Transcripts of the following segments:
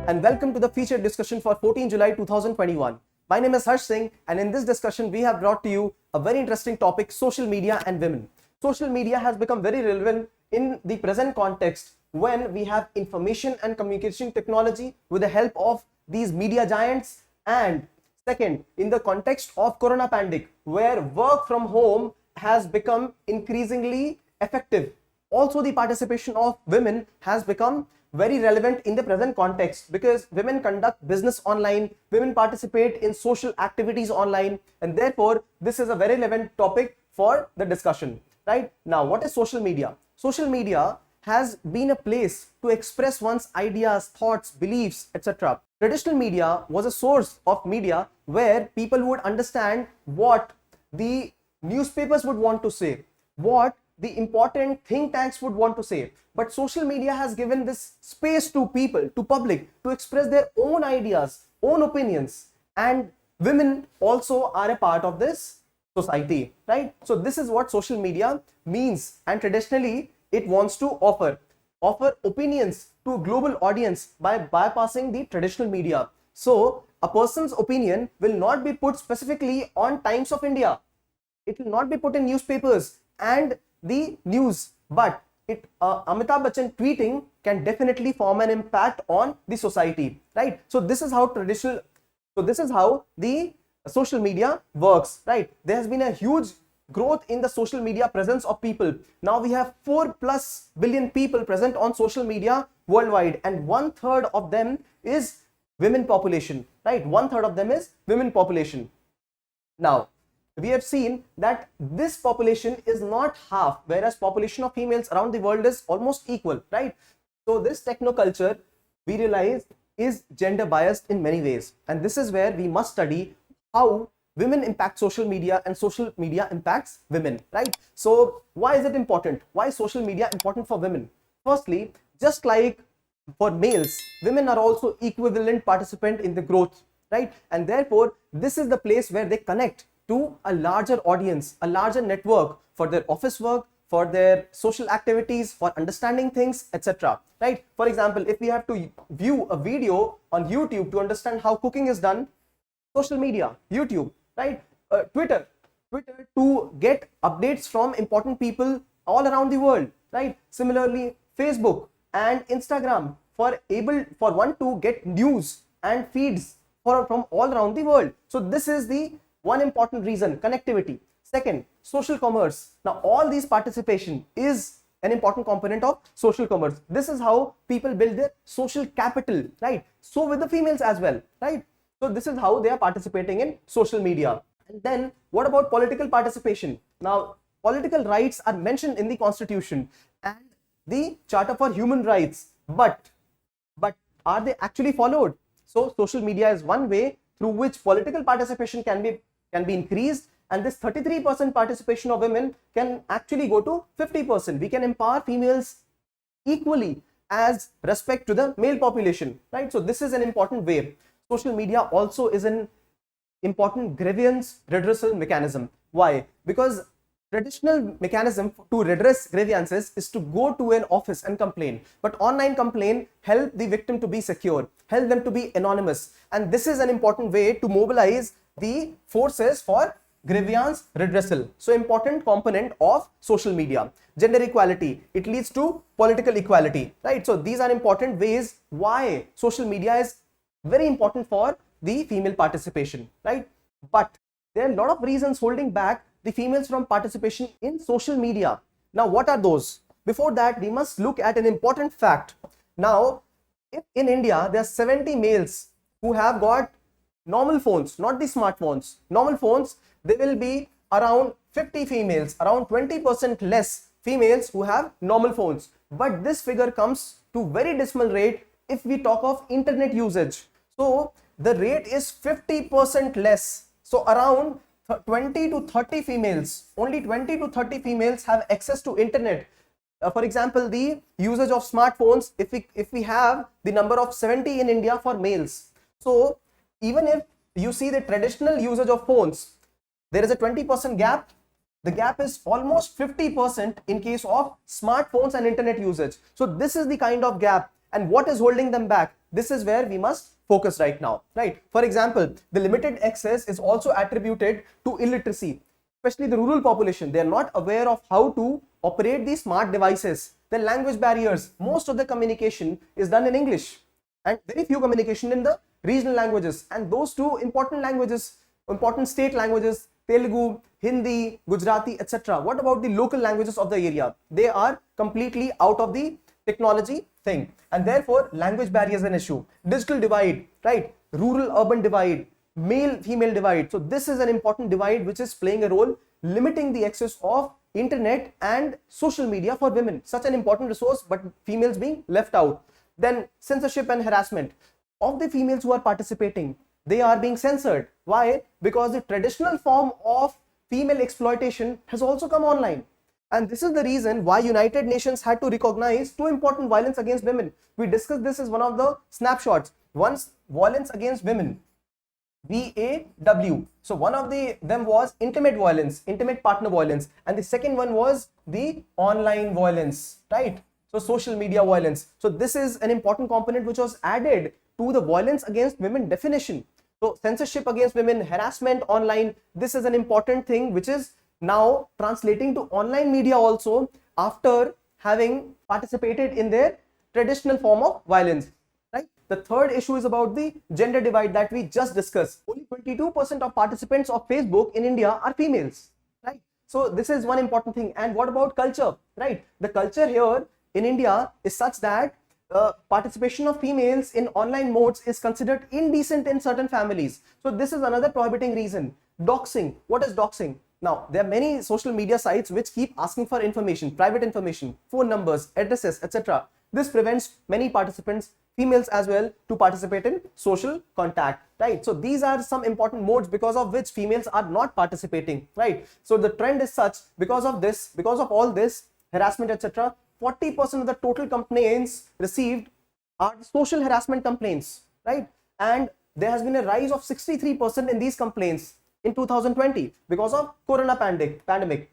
And welcome to the featured discussion for 14 July 2021. My name is Harsh Singh, and in this discussion we have brought to you a very interesting topic: social media and women. Social media has become very relevant in the present context when we have information and communication technology with the help of these media giants, and second, in the context of corona pandemic, where work from home has become increasingly effective. Also, the participation of women has become very relevant in the present context because women conduct business online, women participate in social activities online, and therefore this is a very relevant topic for the discussion. Right now, what is social media? Social media has been a place to express one's ideas, thoughts, beliefs, etc. Traditional media was a source of media where people would understand what the newspapers would want to say, what the important think tanks would want to say. But social media has given this space to people, to public, to express their own ideas, own opinions, and women also are a part of this society, right? So this is what social media means, and traditionally it wants to offer opinions to a global audience by bypassing the traditional media. So a person's opinion will not be put specifically on Times of India. It will not be put in newspapers and the news, but Amitabh Bachchan tweeting can definitely form an impact on the society, right? So this is how the social media works, right? There has been a huge growth in the social media presence of people. Now we have 4+ billion people present on social media worldwide, and 1/3 of them is women population, right? 1/3 of them is women population. Now we have seen that this population is not half, whereas population of females around the world is almost equal, right? So this technoculture, we realize, is gender biased in many ways, and this is where we must study how women impact social media and social media impacts women, right? So why is it important? Why is social media important for women? Firstly, just like for males, women are also equivalent participant in the growth, right? And therefore this is the place where they connect to a larger audience, a larger network for their office work, for their social activities, for understanding things, etc. Right? For example, if we have to view a video on YouTube to understand how cooking is done, social media, YouTube, right? Twitter to get updates from important people all around the world, right? Similarly, Facebook and Instagram for one to get news and feeds from all around the world. So this is the one important reason: connectivity. Second, social commerce. Now all these participation is an important component of social commerce. This is how people build their social capital, right? So with the females as well, right? So this is how they are participating in social media. And then what about political participation? Now political rights are mentioned in the Constitution and the Charter for Human Rights, but are they actually followed? So social media is one way through which political participation can be increased, and this 33% participation of women can actually go to 50%. We can empower females equally as respect to the male population, right? So this is an important way. Social media also is an important grievance redressal mechanism. Why? Because traditional mechanism to redress grievances is to go to an office and complain, but online complaint help the victim to be secure, help them to be anonymous, and this is an important way to mobilize the forces for grievance redressal. So important component of social media. Gender equality, it leads to political equality, right? So these are important ways why social media is very important for the female participation, right? But there are a lot of reasons holding back the females from participation in social media. Now what are those? Before that, we must look at an important fact. Now if in India there are 70 males who have got normal phones, not the smartphones, normal phones, there will be around 50 females, around 20% less females who have normal phones. But this figure comes to very dismal rate if we talk of internet usage. So the rate is 50% less. So around 20 to 30 females, only 20 to 30 females have access to internet. For example, the usage of smartphones, if we have the number of 70 in India for males. So even if you see the traditional usage of phones, there is a 20% gap The gap is almost 50% in case of smartphones and internet usage. So this is the kind of gap, and what is holding them back? This is where we must focus right now, right? For example, the limited access is also attributed to illiteracy, especially the rural population. They are not aware of how to operate these smart devices. The language barriers, most of the communication is done in English and very few communication in the regional languages, and those two important languages, important state languages, Telugu, Hindi, Gujarati, etc. What about the local languages of the area? They are completely out of the technology thing, and therefore language barrier is an issue. Digital divide, right? Rural urban divide, male female divide. So this is an important divide which is playing a role limiting the access of internet and social media for women, such an important resource, but females being left out. Then censorship and harassment of the females who are participating, they are being censored. Why? Because the traditional form of female exploitation has also come online. And this is the reason why United Nations had to recognize two important violence against women. We discussed this as one of the snapshots. One's violence against women, VAW. So one of them was intimate violence, intimate partner violence, and the second one was the online violence, right? So social media violence. So this is an important component which was added to the violence against women definition. So censorship against women, harassment online, this is an important thing which is now translating to online media also after having participated in their traditional form of violence, right? The third issue is about the gender divide that we just discussed. Only 22% of participants of Facebook in India are females, right? So this is one important thing. And what about culture, right? The culture here in India is such that participation of females in online modes is considered indecent in certain families. So this is another prohibiting reason. Doxing. What is doxing? Now, there are many social media sites which keep asking for information, private information, phone numbers, addresses, etc. This prevents many participants, females as well, to participate in social contact, right? So these are some important modes because of which females are not participating, right? So the trend is such, because of this, because of all this harassment, etc., 40% of the total complaints received are social harassment complaints, right? And there has been a rise of 63% in these complaints in 2020 because of corona pandemic.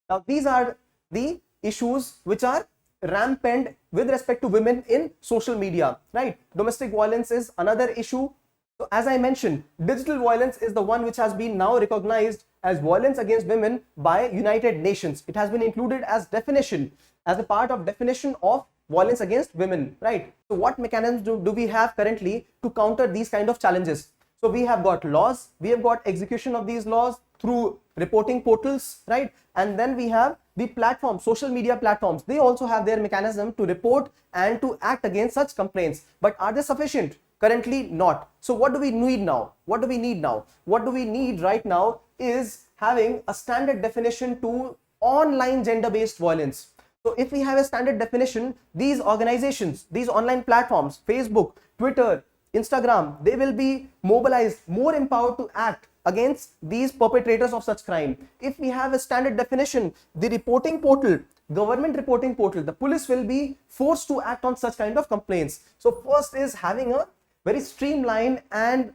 Now these are the issues which are rampant with respect to women in social media, right? Domestic violence is another issue. So as I mentioned, digital violence is the one which has been now recognized as violence against women by United Nations. It has been included as definition, as a part of definition of violence against women, right? So what mechanisms do we have currently to counter these kind of challenges? So we have got laws, we have got execution of these laws through reporting portals, right? And then we have the platforms, social media platforms. They also have their mechanism to report and to act against such complaints. But are they sufficient? Currently not. So what do we need now? What do we need now? What do we need right now is having a standard definition to online gender-based violence. So if we have a standard definition, these organizations, these online platforms, Facebook, Twitter, Instagram, they will be mobilized, more empowered to act against these perpetrators of such crime. If we have a standard definition, the reporting portal, government reporting portal, the police will be forced to act on such kind of complaints. So first is having a very streamlined and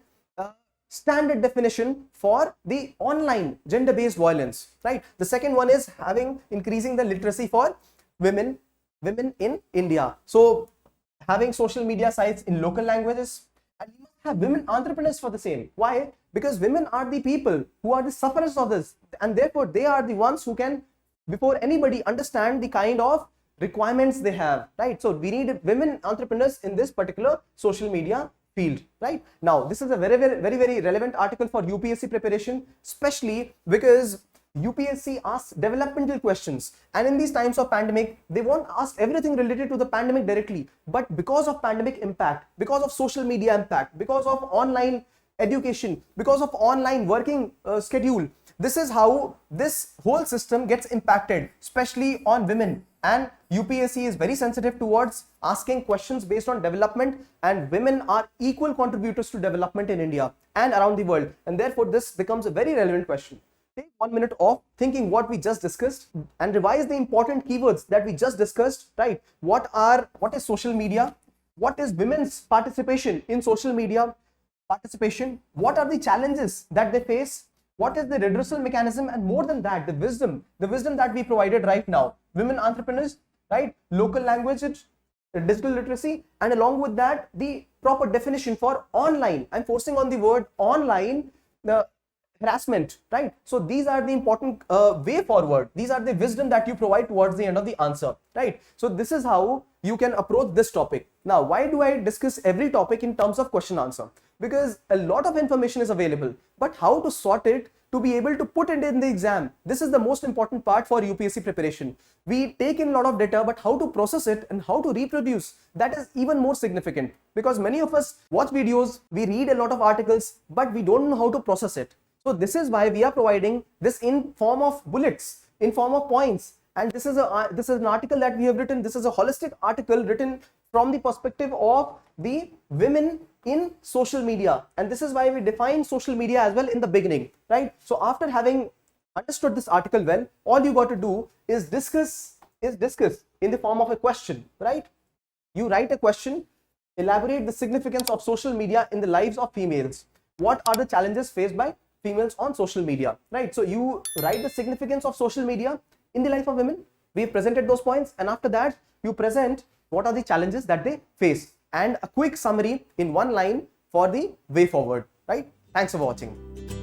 standard definition for the online gender-based violence, right? The second one is increasing the literacy for women in India. So having social media sites in local languages, and you must have women entrepreneurs for the same. Why? Because women are the people who are the sufferers of this, and therefore they are the ones who can, before anybody, understand the kind of requirements they have, right? So we need women entrepreneurs in this particular social media field, right? Now this is a very relevant article for UPSC preparation, especially because UPSC asks developmental questions, and in these times of pandemic, they won't ask everything related to the pandemic directly, but because of pandemic impact, because of social media impact, because of online education, because of online working schedule, this is how this whole system gets impacted, especially on women. And UPSC is very sensitive towards asking questions based on development, and women are equal contributors to development in India and around the world, and therefore this becomes a very relevant question. Take 1 minute of thinking what we just discussed and revise the important keywords that we just discussed, right? What is social media? What is women's participation in social media participation? What are the challenges that they face? what is the redressal mechanism, and more than that, the wisdom that we provided right now. Women entrepreneurs, right? Local languages, digital literacy, and along with that, the proper definition for online. I'm forcing on the word online, the harassment, right? So these are the important way forward. These are the wisdom that you provide towards the end of the answer, right? So this is how you can approach this topic. Now, why do I discuss every topic in terms of question answer? Because a lot of information is available, but how to sort it to be able to put it in the exam, this is the most important part for UPSC preparation. We take in a lot of data, but how to process it and how to reproduce, that is even more significant, because many of us watch videos, we read a lot of articles, but we don't know how to process it. So this is why we are providing this in form of bullets, in form of points. And this is an article that we have written. This is a holistic article written from the perspective of the women in social media. And this is why we define social media as well in the beginning, right? So after having understood this article well, all you got to do is discuss in the form of a question, right? You write a question, elaborate the significance of social media in the lives of females. What are the challenges faced by females on social media, right? So you write the significance of social media in the life of women. We've presented those points, and after that you present what are the challenges that they face and a quick summary in one line for the way forward, right? Thanks for watching.